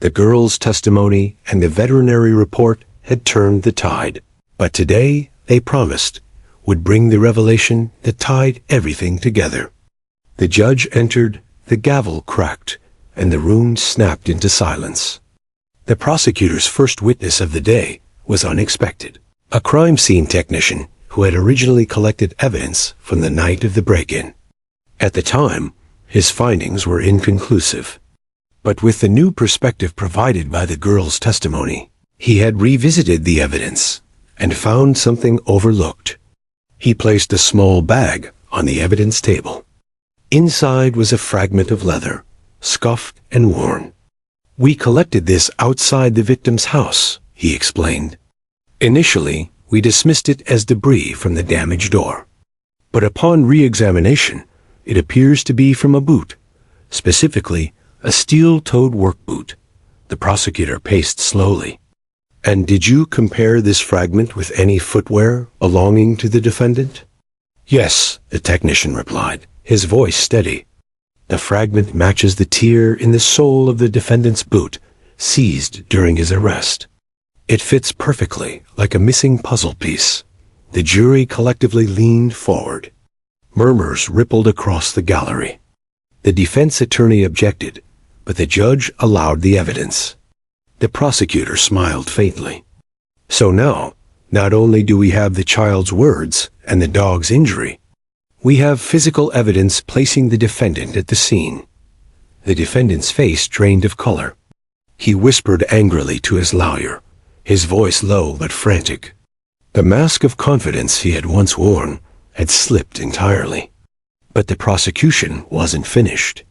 The girl's testimony and the veterinary report had turned the tide, but today, they promised, would bring the revelation that tied everything together. The judge entered, the gavel cracked, and the room snapped into silence. The prosecutor's first witness of the day was unexpected. A crime scene technician who had originally collected evidence from the night of the break-in. At the time, his findings were inconclusive. But with the new perspective provided by the girl's testimony, he had revisited the evidence and found something overlooked. He placed a small bag on the evidence table. Inside was a fragment of leather, scuffed and worn. "We collected this outside the victim's house," he explained. "Initially, we dismissed it as debris from the damaged door. But upon re-examination, it appears to be from a boot, specifically a steel-toed work boot." The prosecutor paced slowly. "And did you compare this fragment with any footwear belonging to the defendant?" "Yes," the technician replied, his voice steady. "The fragment matches the tear in the sole of the defendant's boot, seized during his arrest. It fits perfectly, like a missing puzzle piece." The jury collectively leaned forward. Murmurs rippled across the gallery. The defense attorney objected, but the judge allowed the evidence. The prosecutor smiled faintly. "So now, not only do we have the child's words and the dog's injury, we have physical evidence placing the defendant at the scene." The defendant's face drained of color. He whispered angrily to his lawyer, his voice low but frantic. The mask of confidence he had once worn had slipped entirely. But the prosecution wasn't finished.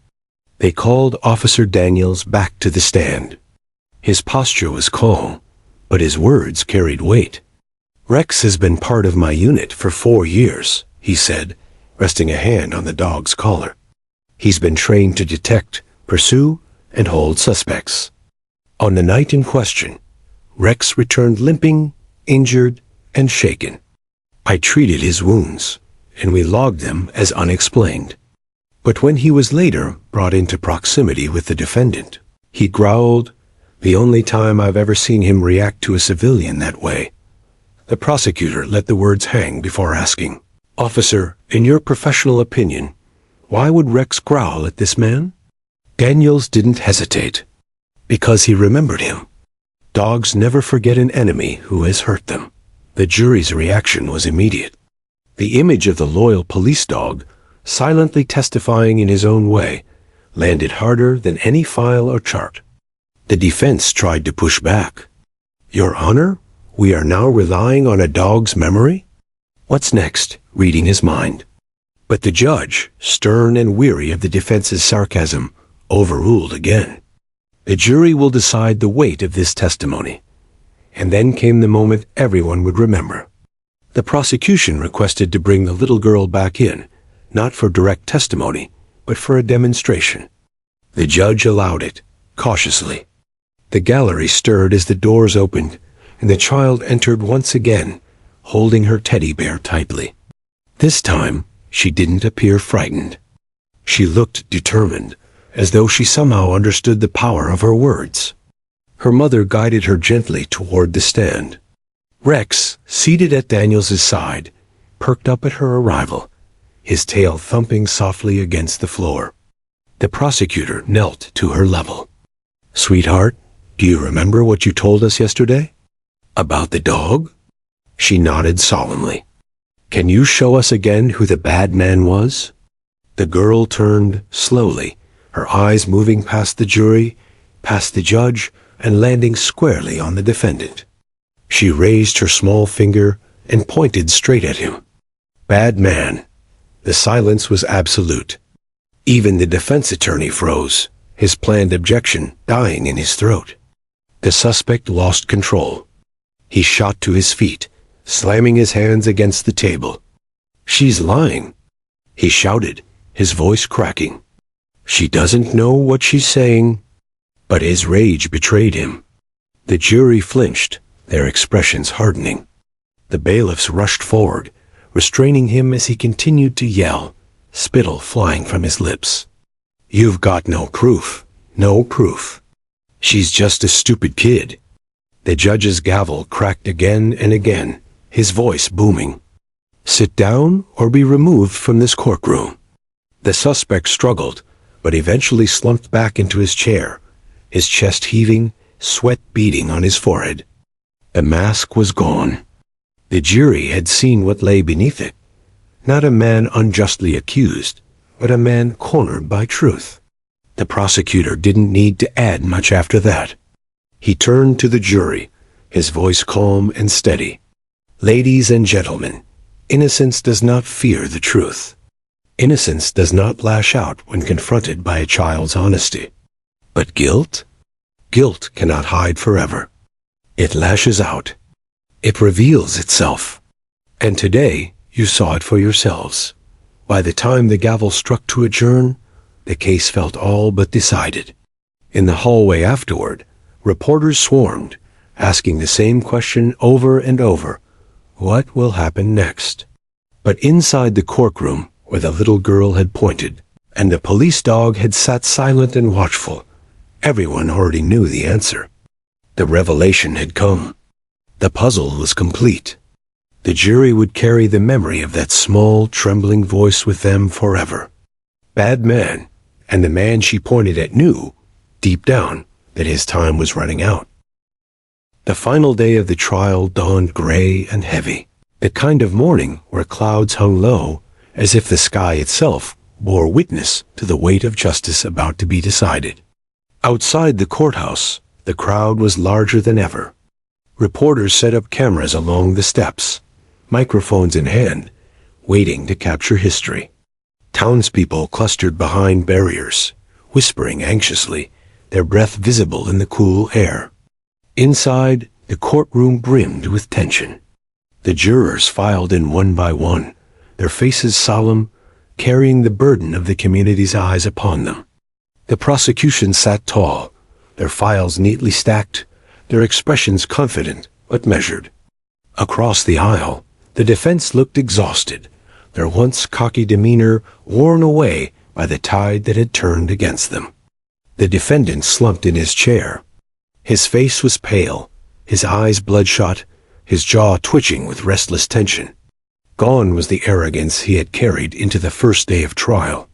They called Officer Daniels back to the stand. His posture was calm, but his words carried weight. "Rex has been part of my unit for 4 years," he said, resting a hand on the dog's collar. "He's been trained to detect, pursue, and hold suspects. On the night in question, Rex returned limping, injured, and shaken. I treated his wounds, and we logged them as unexplained. But when he was later brought into proximity with the defendant, he growled, the only time I've ever seen him react to a civilian that way." The prosecutor let the words hang before asking, "Officer, in your professional opinion, why would Rex growl at this man?" Daniels didn't hesitate. Because he remembered him. Dogs never forget an enemy who has hurt them. The jury's reaction was immediate. The image of the loyal police dog, silently testifying in his own way, landed harder than any file or chart. The defense tried to push back. "Your Honor, we are now relying on a dog's memory?" What's next? Reading his mind. But the judge, stern and weary of the defense's sarcasm, overruled again. The jury will decide the weight of this testimony. And then came the moment everyone would remember. The prosecution requested to bring the little girl back in, not for direct testimony, but for a demonstration. The judge allowed it, cautiously. The gallery stirred as the doors opened, and the child entered once again, holding her teddy bear tightly. This time, she didn't appear frightened. She looked determined, as though she somehow understood the power of her words. Her mother guided her gently toward the stand. Rex, seated at Daniels's side, perked up at her arrival, his tail thumping softly against the floor. The prosecutor knelt to her level. "Sweetheart, do you remember what you told us yesterday? About the dog?" She nodded solemnly. "Can you show us again who the bad man was?" The girl turned slowly, her eyes moving past the jury, past the judge, and landing squarely on the defendant. She raised her small finger and pointed straight at him. "Bad man." The silence was absolute. Even the defense attorney froze, his planned objection dying in his throat. The suspect lost control. He shot to his feet, slamming his hands against the table. "She's lying," he shouted, his voice cracking. "She doesn't know what she's saying." But his rage betrayed him. The jury flinched, their expressions hardening. The bailiffs rushed forward, restraining him as he continued to yell, spittle flying from his lips. "You've got no proof, no proof. She's just a stupid kid." The judge's gavel cracked again and again, his voice booming. "Sit down or be removed from this courtroom." The suspect struggled, but eventually slumped back into his chair, his chest heaving, sweat beading on his forehead. The mask was gone. The jury had seen what lay beneath it. Not a man unjustly accused, but a man cornered by truth. The prosecutor didn't need to add much after that. He turned to the jury, his voice calm and steady. "Ladies and gentlemen, innocence does not fear the truth. Innocence does not lash out when confronted by a child's honesty. But guilt? Guilt cannot hide forever. It lashes out. It reveals itself. And today, you saw it for yourselves. By the time the gavel struck to adjourn, the case felt all but decided. In the hallway afterward, reporters swarmed, asking the same question over and over. What will happen next? But inside the courtroom, where the little girl had pointed, and the police dog had sat silent and watchful, everyone already knew the answer. The revelation had come. The puzzle was complete. The jury would carry the memory of that small, trembling voice with them forever. Bad man, and the man she pointed at knew, deep down, that his time was running out. The final day of the trial dawned gray and heavy, the kind of morning where clouds hung low, as if the sky itself bore witness to the weight of justice about to be decided. Outside the courthouse, the crowd was larger than ever. Reporters set up cameras along the steps, microphones in hand, waiting to capture history. Townspeople clustered behind barriers, whispering anxiously, their breath visible in the cool air. Inside, the courtroom brimmed with tension. The jurors filed in one by one, their faces solemn, carrying the burden of the community's eyes upon them. The prosecution sat tall, their files neatly stacked, their expressions confident but measured. Across the aisle, the defense looked exhausted, their once cocky demeanor worn away by the tide that had turned against them. The defendant slumped in his chair. His face was pale, his eyes bloodshot, his jaw twitching with restless tension. Gone was the arrogance he had carried into the first day of trial.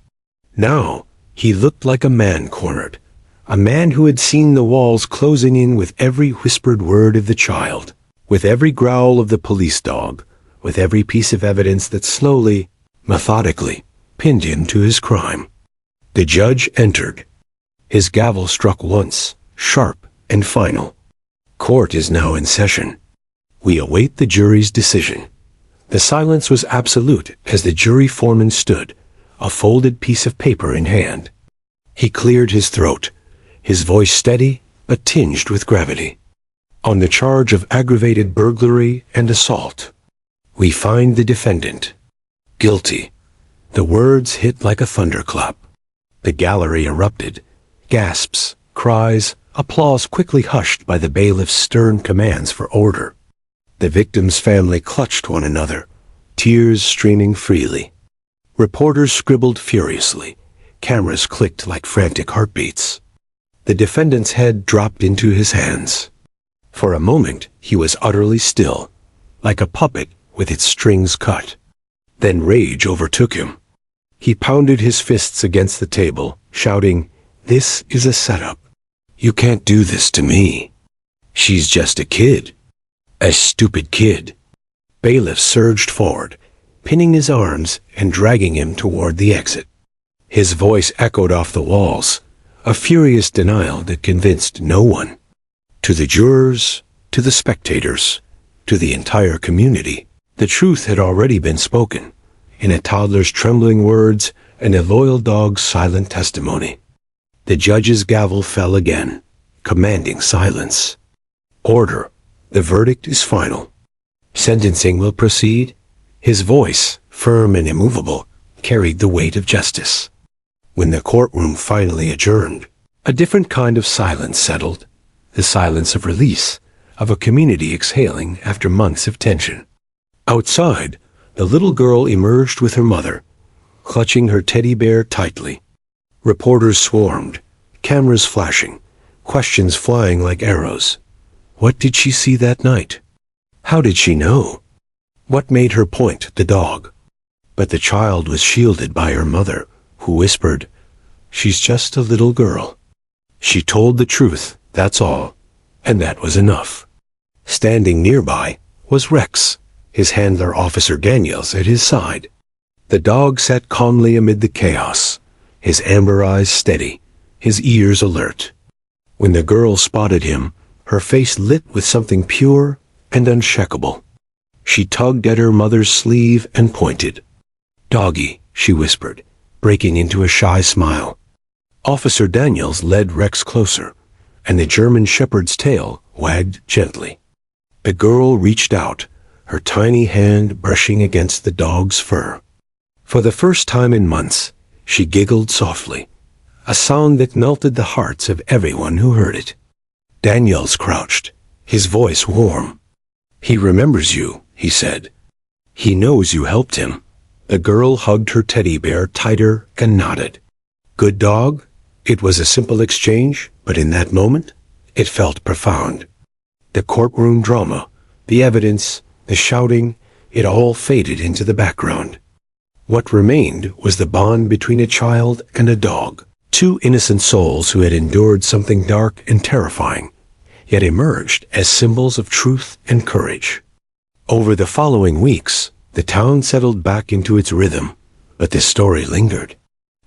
Now, he looked like a man cornered, a man who had seen the walls closing in with every whispered word of the child, with every growl of the police dog, with every piece of evidence that slowly, methodically, pinned him to his crime. The judge entered. His gavel struck once, sharp and final. Court is now in session. We await the jury's decision. The silence was absolute as the jury foreman stood, a folded piece of paper in hand. He cleared his throat, his voice steady but tinged with gravity. On the charge of aggravated burglary and assault, we find the defendant guilty. The words hit like a thunderclap. The gallery erupted. Gasps, cries, applause quickly hushed by the bailiff's stern commands for order. The victim's family clutched one another, tears streaming freely. Reporters scribbled furiously. Cameras clicked like frantic heartbeats. The defendant's head dropped into his hands. For a moment, he was utterly still, like a puppet with its strings cut. Then rage overtook him. He pounded his fists against the table, shouting, "This is a setup. You can't do this to me. She's just a kid. A stupid kid." Bailiff surged forward, pinning his arms and dragging him toward the exit. His voice echoed off the walls, a furious denial that convinced no one. To the jurors, to the spectators, to the entire community, the truth had already been spoken, in a toddler's trembling words and a loyal dog's silent testimony. The judge's gavel fell again, commanding silence. Order, The verdict is final. Sentencing will proceed. His voice, firm and immovable, carried the weight of justice. When the courtroom finally adjourned, a different kind of silence settled, the silence of release, of a community exhaling after months of tension. Outside, the little girl emerged with her mother, clutching her teddy bear tightly. Reporters swarmed, cameras flashing, questions flying like arrows. What did she see that night? How did she know? What made her point the dog? But the child was shielded by her mother, who whispered, "She's just a little girl." She told the truth, that's all, and that was enough. Standing nearby was Rex, his handler Officer Daniels at his side. The dog sat calmly amid the chaos, his amber eyes steady, his ears alert. When the girl spotted him, her face lit with something pure and unshakable. She tugged at her mother's sleeve and pointed. "Doggy," she whispered, breaking into a shy smile. Officer Daniels led Rex closer, and the German shepherd's tail wagged gently. The girl reached out, her tiny hand brushing against the dog's fur. For the first time in months, she giggled softly, a sound that melted the hearts of everyone who heard it. Daniels crouched, his voice warm. "He remembers you," he said. "He knows you helped him." The girl hugged her teddy bear tighter and nodded. "Good dog?" It was a simple exchange, but in that moment, it felt profound. The courtroom drama, the evidence, the shouting, it all faded into the background. What remained was the bond between a child and a dog, two innocent souls who had endured something dark and terrifying, yet emerged as symbols of truth and courage. Over the following weeks, the town settled back into its rhythm, but the story lingered.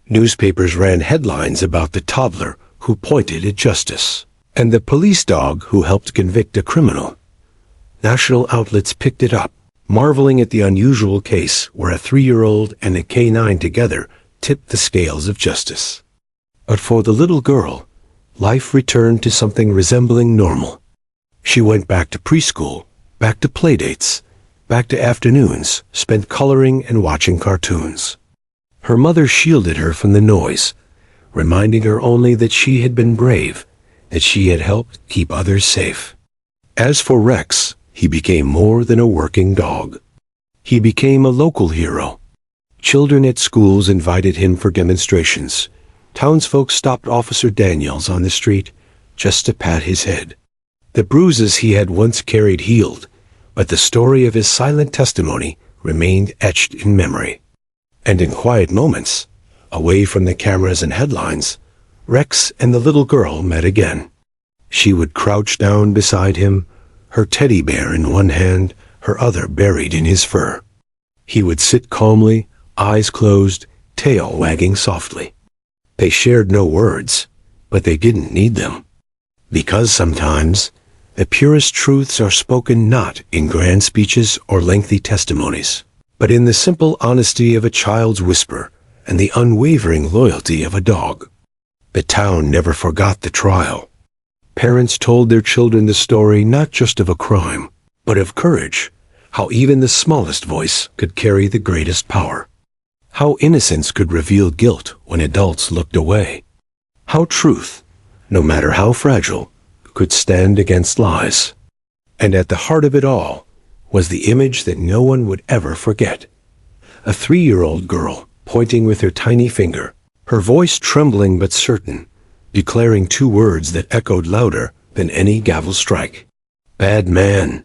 Newspapers ran headlines about the toddler who pointed at justice, and the police dog who helped convict a criminal. National outlets picked it up, marveling at the unusual case where a 3-year-old and a canine together tipped the scales of justice. But for the little girl, life returned to something resembling normal. She went back to preschool, back to playdates, back to afternoons spent coloring and watching cartoons. Her mother shielded her from the noise, reminding her only that she had been brave, that she had helped keep others safe. As for Rex, he became more than a working dog. He became a local hero. Children at schools invited him for demonstrations. Townsfolk stopped Officer Daniels on the street just to pat his head. The bruises he had once carried healed, but the story of his silent testimony remained etched in memory. And in quiet moments, away from the cameras and headlines, Rex and the little girl met again. She would crouch down beside him, her teddy bear in one hand, her other buried in his fur. He would sit calmly, eyes closed, tail wagging softly. They shared no words, but they didn't need them. Because sometimes, the purest truths are spoken not in grand speeches or lengthy testimonies, but in the simple honesty of a child's whisper and the unwavering loyalty of a dog. The town never forgot the trial. Parents told their children the story not just of a crime, but of courage, how even the smallest voice could carry the greatest power. How innocence could reveal guilt when adults looked away. How truth, no matter how fragile, could stand against lies. And at the heart of it all was the image that no one would ever forget. A 3-year-old girl pointing with her tiny finger, her voice trembling but certain, declaring 2 words that echoed louder than any gavel strike. "Bad man."